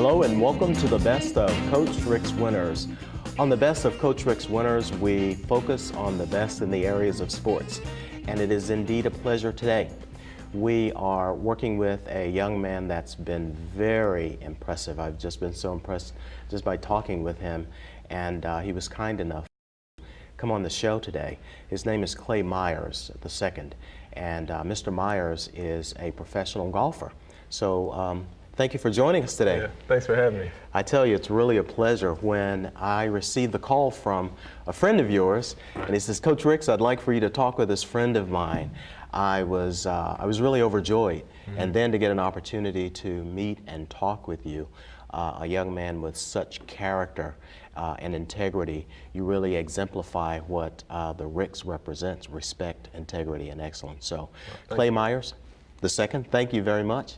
Hello and welcome to the Best of Coach RIX Winners. On the Best of Coach RIX Winners, we focus on the best in the areas of sports, and it is indeed a pleasure today. We are working with a young man that's been very impressive. I've just been so impressed just by talking with him, and he was kind enough to come on the show today. His name is Clay Myers II, and Mr. Myers is a professional golfer. So thank you for joining us today. Yeah, thanks for having me. I tell you, it's really a pleasure. When I received the call from a friend of yours, and he says, Coach RIX, I'd like for you to talk with this friend of mine, I was really overjoyed. And then to get an opportunity to meet and talk with you, a young man with such character and integrity, you really exemplify what the RIX represents: respect, integrity, and excellence. So, Clay Myers II, thank you very much.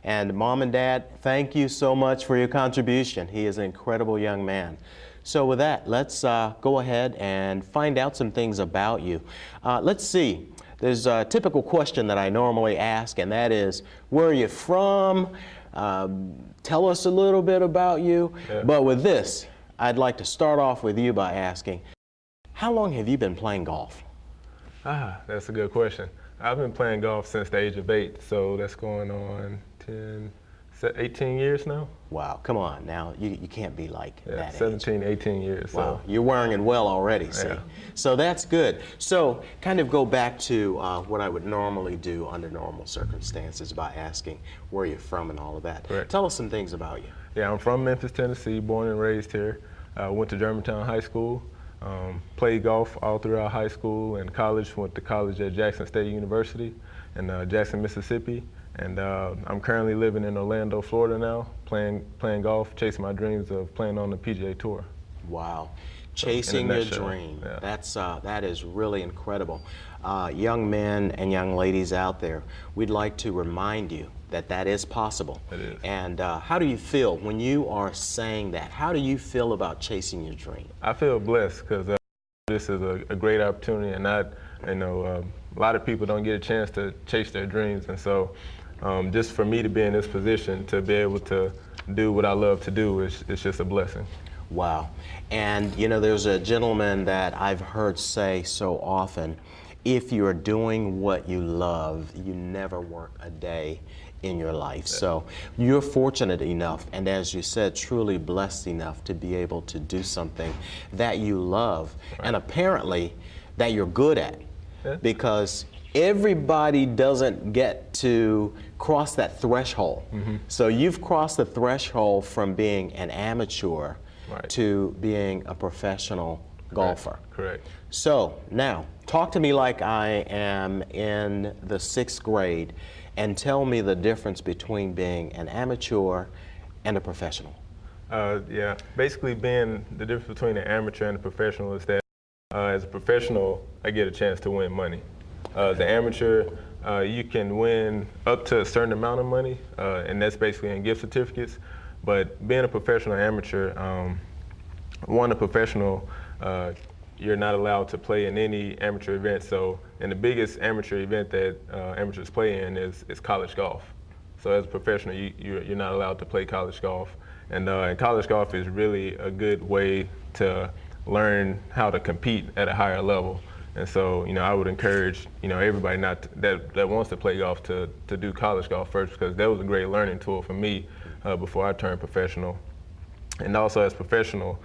And Mom and Dad, thank you so much for your contribution. He is an incredible young man. So with that, let's go ahead and find out some things about you. Let's see. There's a typical question that I normally ask, and that is, where are you from? Tell us a little bit about you. Yeah. But with this, I'd like to start off with you by asking, how long have you been playing golf? That's a good question. I've been playing golf since the age of 8, so that's going on 18 years now. Wow, come on now, you can't be like that 17, age. 18 years. Wow, so. you're wearing it well already, see. Yeah. So that's good. So kind of go back to what I would normally do under normal circumstances by asking where you're from and all of that. Correct. Tell us some things about you. Yeah, I'm from Memphis, Tennessee, born and raised here. Went to Germantown High School. Played golf all throughout high school and college. Went to college at Jackson State University in Jackson, Mississippi. And I'm currently living in Orlando, Florida now, playing golf, chasing my dreams of playing on the PGA Tour. Wow. Chasing your dream. Yeah. That is really incredible. Young men and young ladies out there, we'd like to remind you that that is possible. It is. And how do you feel when you are saying that? How do you feel about chasing your dream? I feel blessed because this is a great opportunity, and a lot of people don't get a chance to chase their dreams. And so just for me to be in this position, to be able to do what I love to do, it's just a blessing. Wow. And there's a gentleman that I've heard say so often, if you're doing what you love, you never work a day in your life. Yeah. So you're fortunate enough, and as you said, truly blessed enough to be able to do something that you love, right, and apparently that you're good at. Yeah. Because everybody doesn't get to cross that threshold. Mm-hmm. So you've crossed the threshold from being an amateur, right, to being a professional golfer. Correct. So now, talk to me like I am in the 6th grade and tell me the difference between being an amateur and a professional. Yeah, basically the difference between an amateur and a professional is that as a professional, I get a chance to win money. As an amateur, you can win up to a certain amount of money, and that's basically in gift certificates. But being a professional amateur, a professional, you're not allowed to play in any amateur event. So, and the biggest amateur event that amateurs play in is college golf. So as a professional, you're not allowed to play college golf. And college golf is really a good way to learn how to compete at a higher level. And so, I would encourage, everybody that wants to play golf to do college golf first, because that was a great learning tool for me before I turned professional. And also as professional,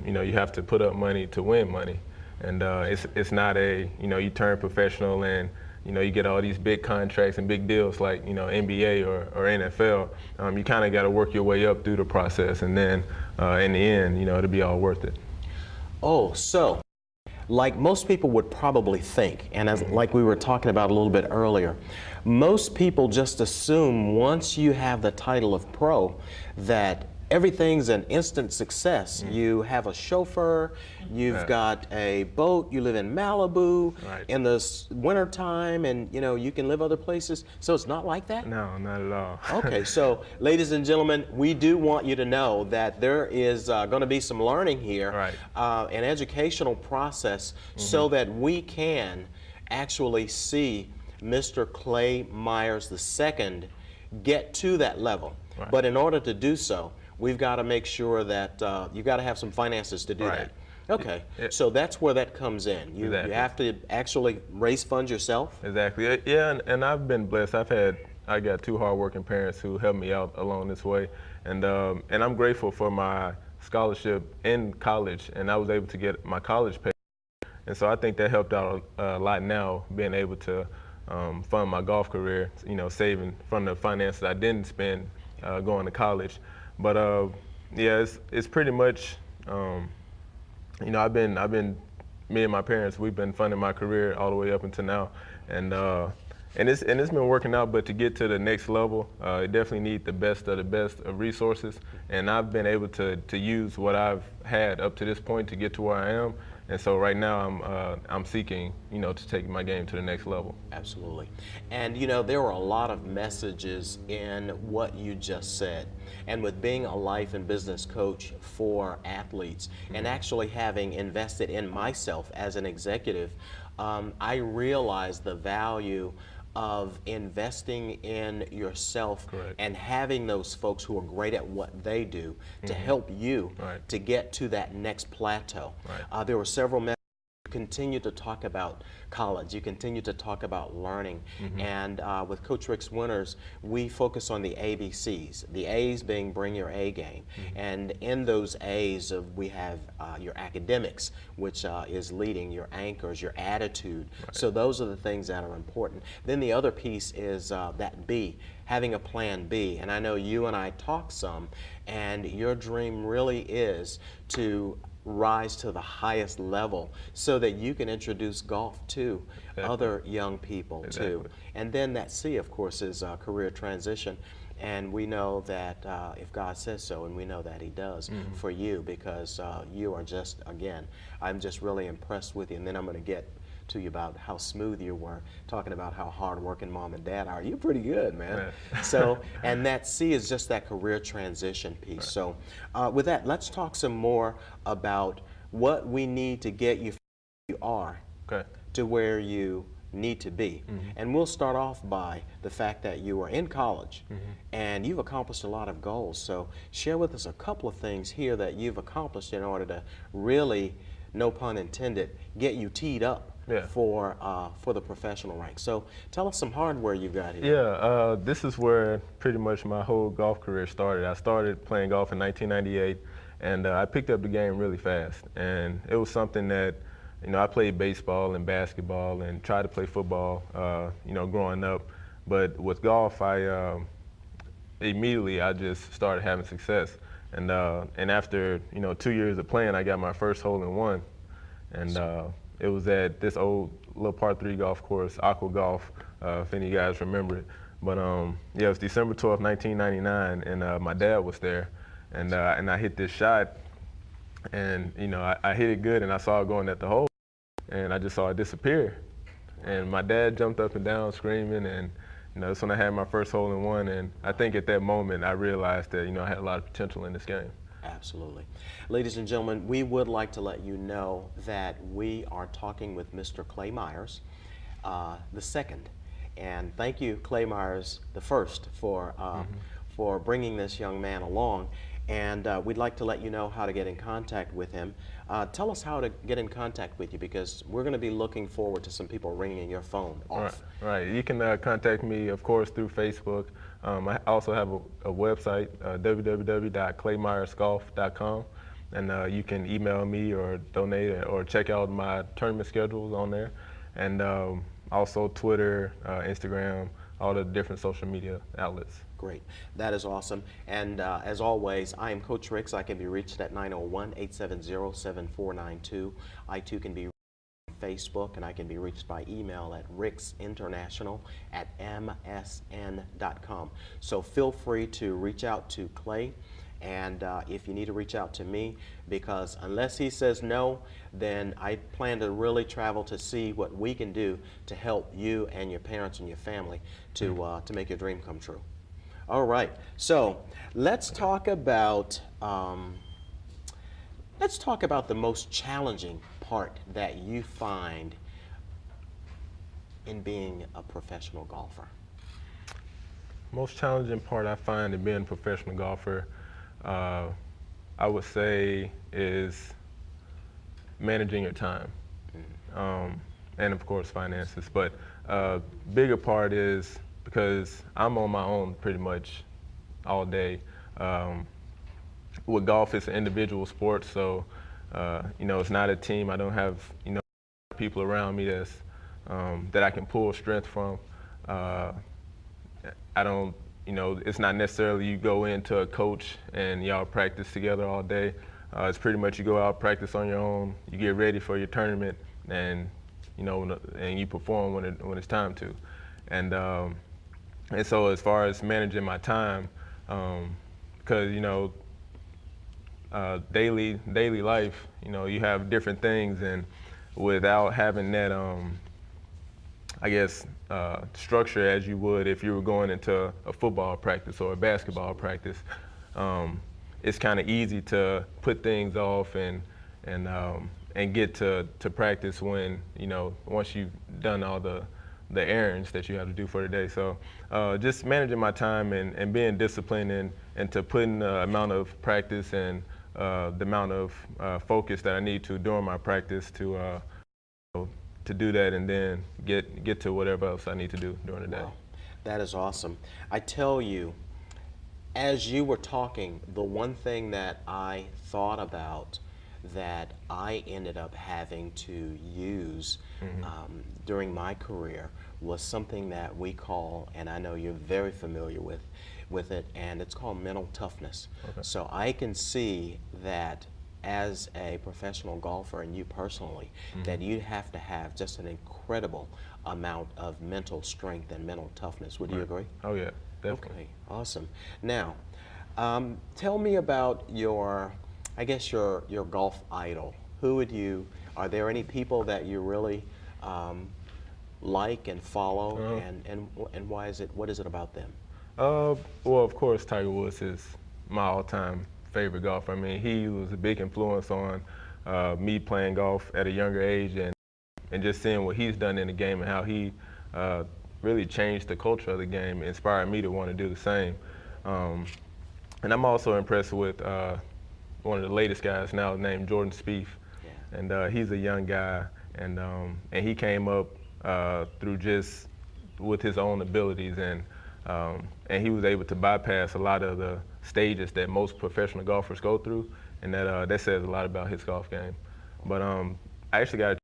you have to put up money to win money. And it's not you turn professional and, you get all these big contracts and big deals like, NBA or NFL. You kind of got to work your way up through the process. And then in the end, it'll be all worth it. Oh, so like most people would probably think, and like we were talking about a little bit earlier, most people just assume once you have the title of pro that everything's an instant success. You have a chauffeur, you've got a boat, you live in Malibu in the wintertime, and you can live other places. So it's not like that? No, not at all. Okay, so ladies and gentlemen, we do want you to know that there is going to be some learning here, an educational process, so that we can actually see Mr. Clay Myers II get to that level. But in order to do so, we've got to make sure that you've got to have some finances to do Right. that. Okay, so that's where that comes in. You Exactly. have to actually raise funds yourself. Exactly. Yeah, and I've been blessed. I got two hardworking parents who helped me out along this way, and I'm grateful for my scholarship in college, and I was able to get my college paid. And so I think that helped out a lot now, being able to fund my golf career, saving from the finances I didn't spend going to college. But yeah, it's pretty much, me and my parents, we've been funding my career all the way up until now, and it's been working out. But to get to the next level, it definitely needs the best of resources, and I've been able to use what I've had up to this point to get to where I am. And so right now I'm seeking, to take my game to the next level. Absolutely. And there were a lot of messages in what you just said. And with being a life and business coach for athletes, and actually having invested in myself as an executive, I realized the value of investing in yourself. Correct. And having those folks who are great at what they do to help you Right. to get to that next plateau. Right. There were several messages. You continue to talk about college, you continue to talk about learning, and with Coach Rick's Winners, we focus on the ABCs, the A's being bring your A game, and in those A's we have your academics, which is leading, your anchors, your attitude, so those are the things that are important. Then the other piece is that B, having a plan B, and I know you and I talk some, and your dream really is to rise to the highest level so that you can introduce golf to other young people too. And then that C, of course, is career transition. And we know that if God says so, and we know that He does for you, because you are just, again, I'm just really impressed with you. And then I'm going to get to you about how smooth you were, talking about how hard-working mom and dad are. You're pretty good, man. So, and that C is just that career transition piece. So with that, let's talk some more about what we need to get you from where you are to where you need to be. And we'll start off by the fact that you are in college and you've accomplished a lot of goals. So share with us a couple of things here that you've accomplished in order to really, no pun intended, get you teed up for the professional ranks. So tell us some hardware you got here. Yeah, this is where pretty much my whole golf career started. I started playing golf in 1998, and I picked up the game really fast. And it was something that, I played baseball and basketball and tried to play football, growing up. But with golf, immediately I just started having success. And after 2 years of playing, I got my first hole-in-one, and it was at this old little par 3 golf course, Aqua Golf, if any of you guys remember it. But yeah, it was December 12th, 1999, and my dad was there, and I hit this shot, and I hit it good, and I saw it going at the hole, and I just saw it disappear, and my dad jumped up and down screaming, and that's when I had my first hole-in-one, and I think at that moment I realized that I had a lot of potential in this game. Absolutely. Ladies and gentlemen, we would like to let you know that we are talking with Mr. Clay Myers, the second. And thank you, Clay Myers, the first, for bringing this young man along. And we'd like to let you know how to get in contact with him. Tell us how to get in contact with you, because we're going to be looking forward to some people ringing your phone off. Right. You can contact me, of course, through Facebook. I also have a website, www.claymyersgolf.com, and you can email me or donate or check out my tournament schedules on there, and also Twitter, Instagram, all the different social media outlets. Great. That is awesome. And as always, I am Coach Ricks. I can be reached at 901-870-7492. I too can be reached on Facebook, and I can be reached by email at rixinternational@msn.com. So feel free to reach out to Clay, and if you need to reach out to me, because unless he says no, then I plan to really travel to see what we can do to help you and your parents and your family to make your dream come true. All right, so let's talk about the most challenging part that you find in being a professional golfer. Most challenging part I find in being a professional golfer, I would say is managing your time, and of course finances. But bigger part is because I'm on my own pretty much all day. With golf, it's an individual sport, so it's not a team. I don't have people around me that I can pull strength from. I don't, it's not necessarily you go into a coach and y'all practice together all day. It's pretty much you go out, practice on your own, you get ready for your tournament, and and you perform when it's time to. And so as far as managing my time, because daily life, you have different things, and without having that, structure as you would if you were going into a football practice or a basketball practice, it's kind of easy to put things off and get to practice when once you've done all the errands that you have to do for the day. So just managing my time and being disciplined and to putting the amount of practice and the amount of focus that I need to during my practice to do that, and then get to whatever else I need to do during the day. Wow, that is awesome. I tell you, as you were talking, the one thing that I thought about that I ended up having to use during my career was something that we call, and I know you're very familiar with it, and it's called mental toughness. Okay. So I can see that as a professional golfer, and you personally, that you have to have just an incredible amount of mental strength and mental toughness. Would you agree? Oh yeah, definitely. Okay, awesome. Now, tell me about your golf idol. Are there any people that you really like and follow, and what is it about them? Well, of course, Tiger Woods is my all-time favorite golfer. I mean, he was a big influence on me playing golf at a younger age, and just seeing what he's done in the game and how he really changed the culture of the game inspired me to want to do the same. And I'm also impressed with one of the latest guys now named Jordan Spieth. Yeah. And he's a young guy, and he came up through just with his own abilities, and he was able to bypass a lot of the stages that most professional golfers go through, and that says a lot about his golf game. But I actually got